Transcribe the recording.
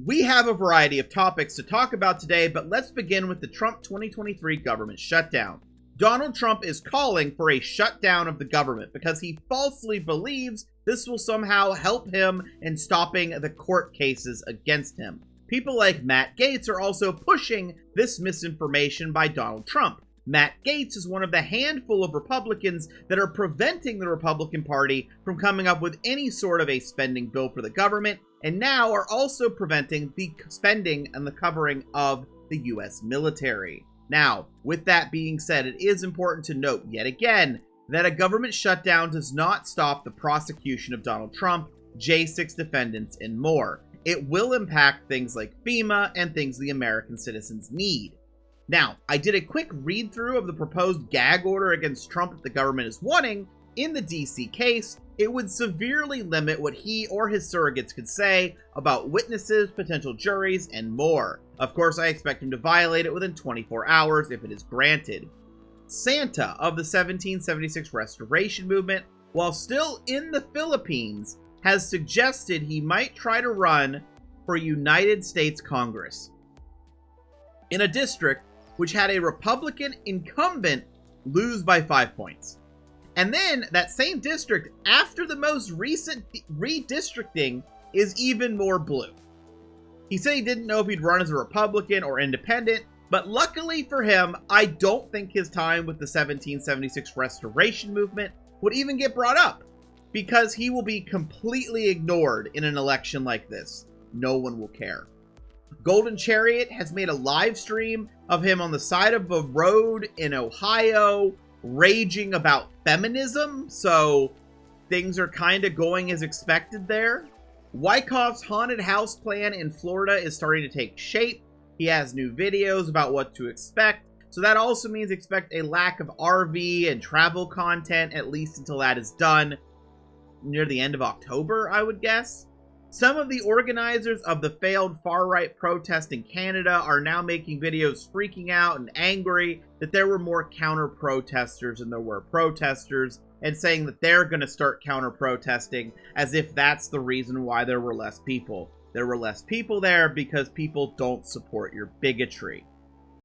We have a variety of topics to talk about today, but let's begin with the Trump 2023 government shutdown. Donald Trump is calling for a shutdown of the government because he falsely believes this will somehow help him in stopping the court cases against him. People like Matt Gaetz are also pushing this misinformation by Donald Trump. Matt Gaetz is one of the handful of Republicans that are preventing the Republican Party from coming up with any sort of a spending bill for the government, and now are also preventing the spending and the covering of the U.S. military. Now, with that being said, it is important to note yet again that a government shutdown does not stop the prosecution of Donald Trump, J6 defendants, and more. It will impact things like FEMA and things the American citizens need. Now, I did a quick read-through of the proposed gag order against Trump that the government is wanting. In the DC case, it would severely limit what he or his surrogates could say about witnesses, potential juries, and more. Of course, I expect him to violate it within 24 hours if it is granted. Santa of the 1776 Restoration Movement, while still in the Philippines, has suggested he might try to run for United States Congress in a district which had a Republican incumbent lose by 5 points. And then that same district, after the most recent redistricting, is even more blue. He said he didn't know if he'd run as a Republican or independent, but luckily for him, I don't think his time with the 1776 Restoration Movement would even get brought up, because he will be completely ignored in an election like this. No one will care. Golden Chariot has made a live stream of him on the side of a road in Ohio raging about feminism, so things are kind of going as expected there. Wykoff's haunted house plan in Florida is starting to take shape. He has new videos about what to expect, so that also means expect a lack of RV and travel content, at least until that is done near the end of October, I would guess. Some of the organizers of the failed far-right protest in Canada are now making videos freaking out and angry that there were more counter-protesters than there were protesters, and saying that they're going to start counter-protesting as if that's the reason why there were less people. There were less people there because people don't support your bigotry.